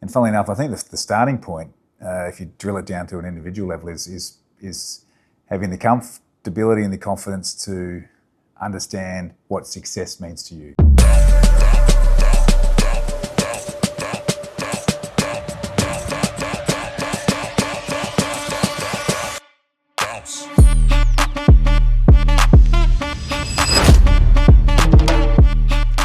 And funnily enough, I think the starting point, if you drill it down to an individual level, is having the comfortability and the confidence to understand what success means to you.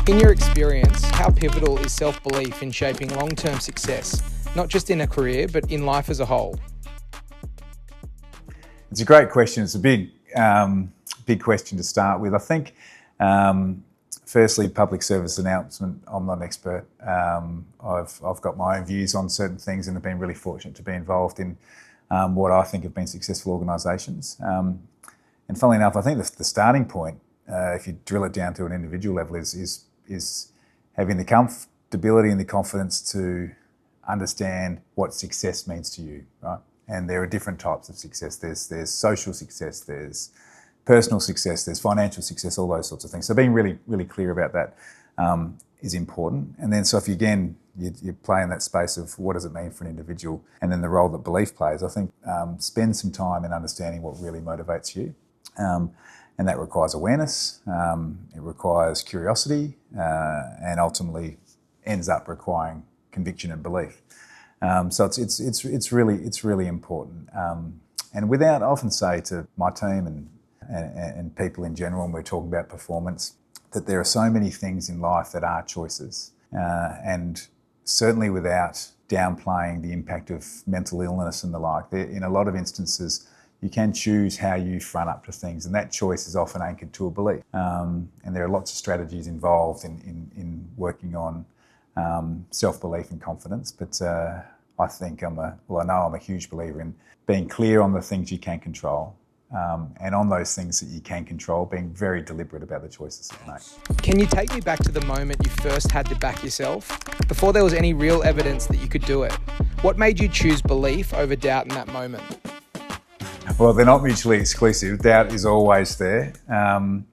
In your experience, how pivotal is self-belief in shaping long-term success, not just in a career, but in life as a whole? It's a great question. It's a big question to start with. I think, firstly, public service announcement. I'm not an expert. I've got my own views on certain things and have been really fortunate to be involved in what I think have been successful organisations. And funnily enough, I think the starting point, if you drill it down to an individual level, is having the comfortability and the confidence to understand what success means to you, right? And there are different types of success. There's social success, there's personal success, there's financial success, all those sorts of things. So being really, really clear about that is important. And then so if you play in that space of what does it mean for an individual, and then the role that belief plays, I think spend some time in understanding what really motivates you. And that requires awareness, it requires curiosity, and ultimately ends up requiring conviction and belief. So it's really important. And without, I often say to my team and people in general, when we're talking about performance, that there are so many things in life that are choices, and certainly without downplaying the impact of mental illness and the like. In a lot of instances, you can choose how you front up to things, and that choice is often anchored to a belief. And there are lots of strategies involved in working on self-belief and confidence. But I think I know I'm a huge believer in being clear on the things you can control, and on those things that you can control, being very deliberate about the choices that you make. Can you take me back to the moment you first had to back yourself, before there was any real evidence that you could do it? What made you choose belief over doubt in that moment? Well, they're not mutually exclusive. Doubt is always there, and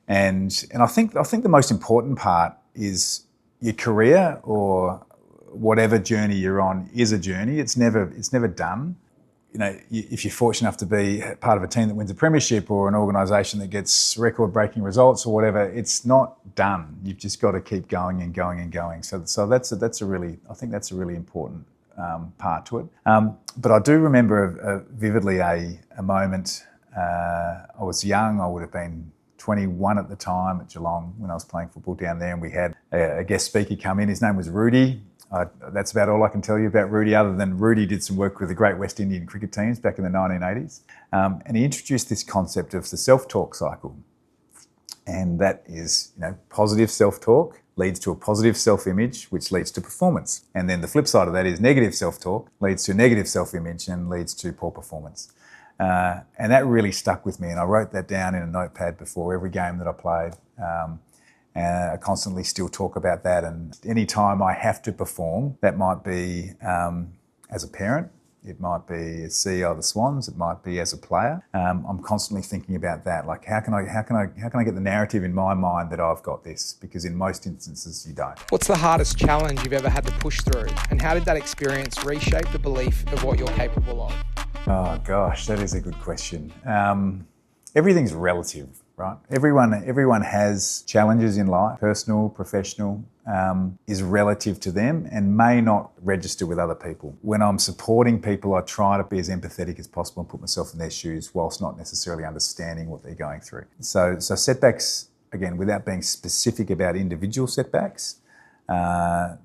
I think the most important part is your career or whatever journey you're on is a journey. It's never done. You know, if you're fortunate enough to be part of a team that wins a premiership or an organisation that gets record-breaking results or whatever, it's not done. You've just got to keep going and going and going. So that's a really important part to it. But I do remember vividly a moment. I was young. I would have been 21 at the time at Geelong when I was playing football down there, and we had a guest speaker come in. His name was Rudy. That's about all I can tell you about Rudy, other than Rudy did some work with the great West Indian cricket teams back in the 1980s. And he introduced this concept of the self-talk cycle. And that is, positive self-talk leads to a positive self-image, which leads to performance. And then the flip side of that is negative self-talk leads to negative self-image and leads to poor performance. And that really stuck with me. And I wrote that down in a notepad before every game that I played. And I constantly still talk about that. And any time I have to perform, that might be as a parent, it might be as CEO of the Swans, it might be as a player. I'm constantly thinking about that. Like, how can I get the narrative in my mind that I've got this? Because in most instances, you don't. What's the hardest challenge you've ever had to push through? And how did that experience reshape the belief of what you're capable of? Oh gosh, that is a good question. Everything's relative, right? Everyone has challenges in life, personal, professional, is relative to them and may not register with other people. When I'm supporting people, I try to be as empathetic as possible and put myself in their shoes whilst not necessarily understanding what they're going through. So setbacks, again, without being specific about individual setbacks, I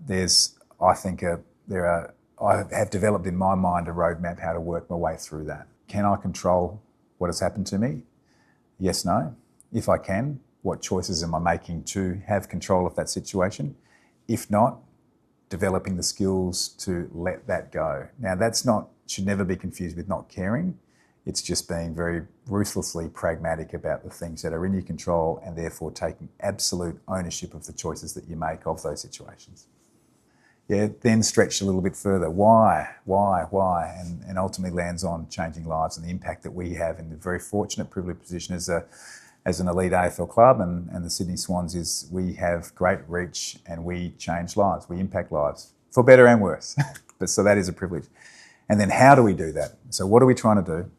have developed in my mind a roadmap how to work my way through that. Can I control what has happened to me? Yes, no. If I can, what choices am I making to have control of that situation? If not, developing the skills to let that go. Now should never be confused with not caring. It's just being very ruthlessly pragmatic about the things that are in your control and therefore taking absolute ownership of the choices that you make of those situations. Yeah, then stretch a little bit further. Why? And ultimately lands on changing lives and the impact that we have in the very fortunate, privileged position as an elite AFL club and the Sydney Swans is we have great reach and we change lives, we impact lives. for better and worse. But so that is a privilege. And then how do we do that? So what are we trying to do?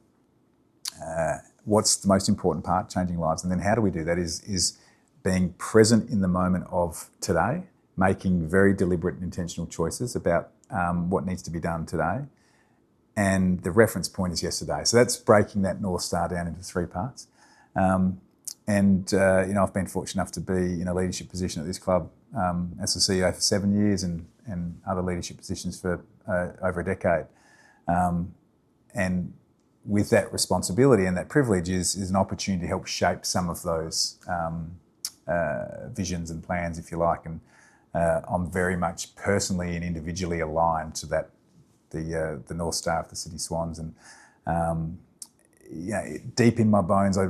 What's the most important part? Changing lives. And then how do we do that is being present in the moment of today, making very deliberate and intentional choices about what needs to be done today. And the reference point is yesterday. So that's breaking that North Star down into 3 parts. I've been fortunate enough to be in a leadership position at this club as the CEO for 7 years and other leadership positions for over a decade. And with that responsibility and that privilege is an opportunity to help shape some of those visions and plans, if you like. And I'm very much personally and individually aligned to that, the North Star of the City Swans. And deep in my bones, I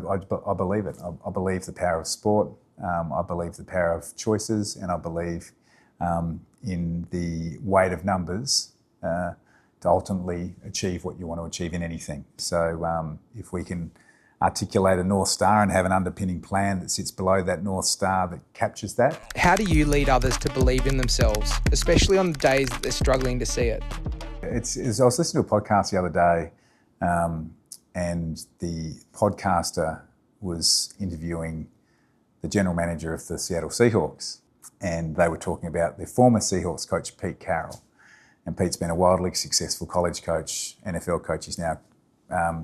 believe it. I believe the power of sport. I believe the power of choices, and I believe in the weight of numbers to ultimately achieve what you want to achieve in anything. So if we can articulate a North Star and have an underpinning plan that sits below that North Star that captures that. How do you lead others to believe in themselves, especially on the days that they're struggling to see it? I was listening to a podcast the other day, and the podcaster was interviewing the general manager of the Seattle Seahawks, and they were talking about their former Seahawks coach, Pete Carroll. And Pete's been a wildly successful college coach, NFL coach. He's now,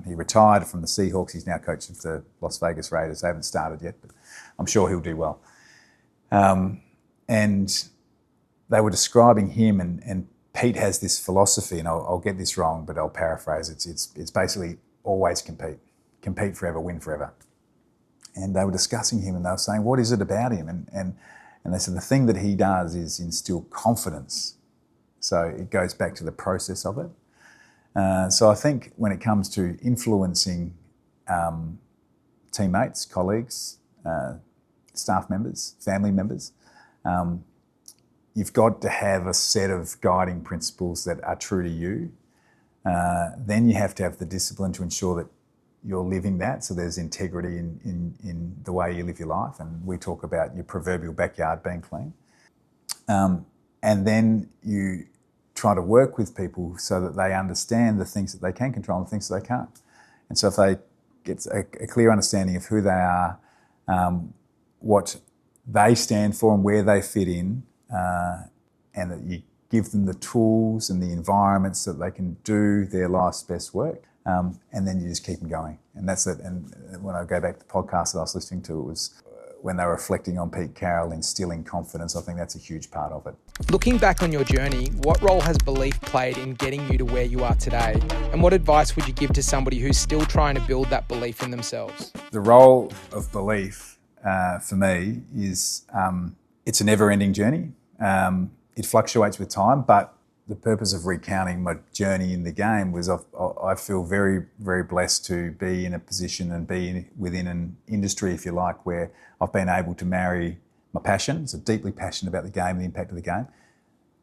he retired from the Seahawks. He's now coach of the Las Vegas Raiders. They haven't started yet, but I'm sure he'll do well. And they were describing him, and Pete has this philosophy, and I'll get this wrong, but I'll paraphrase it. It's basically always compete forever, win forever. And they were discussing him, and they were saying, what is it about him? And they said the thing that he does is instill confidence. So it goes back to the process of it. So I think when it comes to influencing teammates, colleagues, staff members, family members, you've got to have a set of guiding principles that are true to you. Then you have to have the discipline to ensure that you're living that, so there's integrity in the way you live your life. And we talk about your proverbial backyard being clean. And then you try to work with people so that they understand the things that they can control and the things that they can't. And so if they get a clear understanding of who they are, what they stand for and where they fit in, and that you give them the tools and the environments that they can do their life's best work, and then you just keep them going. And that's it. And when I go back to the podcast that I was listening to, it was when they were reflecting on Pete Carroll instilling confidence. I think that's a huge part of it. Looking back on your journey, what role has belief played in getting you to where you are today? And what advice would you give to somebody who's still trying to build that belief in themselves? The role of belief for me is it's a never-ending journey. It fluctuates with time, but the purpose of recounting my journey in the game was I feel very, very blessed to be in a position and be within an industry, if you like, where I've been able to marry my passion. So deeply passionate about the game, the impact of the game.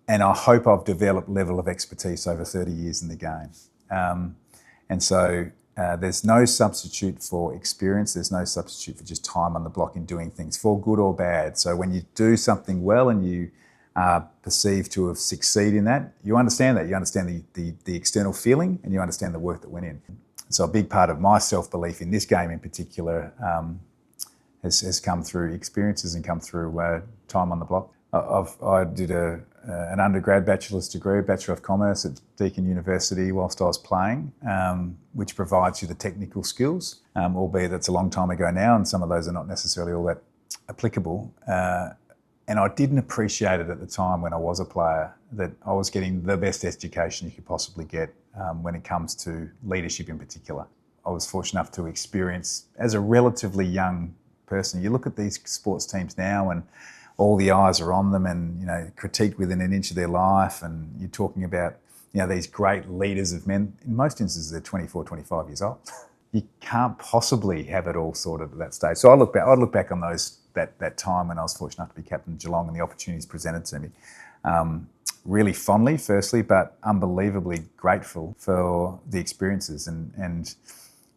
And I hope I've developed level of expertise over 30 years in the game. And so there's no substitute for experience. There's no substitute for just time on the block in doing things, for good or bad. So when you do something well and you are perceived to have succeeded in that, you understand that. You understand the external feeling, and you understand the work that went in. So a big part of my self-belief in this game in particular has come through experiences and come through time on the block. I did an undergrad bachelor's degree, Bachelor of Commerce at Deakin University whilst I was playing, which provides you the technical skills, albeit that's a long time ago now, and some of those are not necessarily all that applicable. And I didn't appreciate it at the time when I was a player, that I was getting the best education you could possibly get when it comes to leadership in particular. I was fortunate enough to experience, as a relatively young person, you look at these sports teams now and all the eyes are on them and, critiqued within an inch of their life, and you're talking about, these great leaders of men. In most instances, they're 24, 25 years old. You can't possibly have it all sorted at that stage. So I look back on that time when I was fortunate enough to be captain of Geelong and the opportunities presented to me, really fondly, firstly, but unbelievably grateful for the experiences. And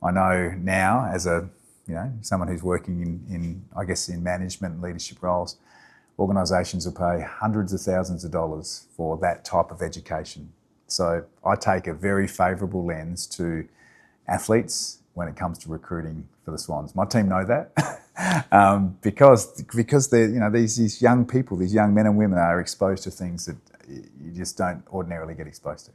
I know now, as someone who's working in management and leadership roles, organisations will pay hundreds of thousands of dollars for that type of education. So I take a very favourable lens to athletes when it comes to recruiting for the Swans. My team know that because they're, these young people, these young men and women are exposed to things that you just don't ordinarily get exposed to.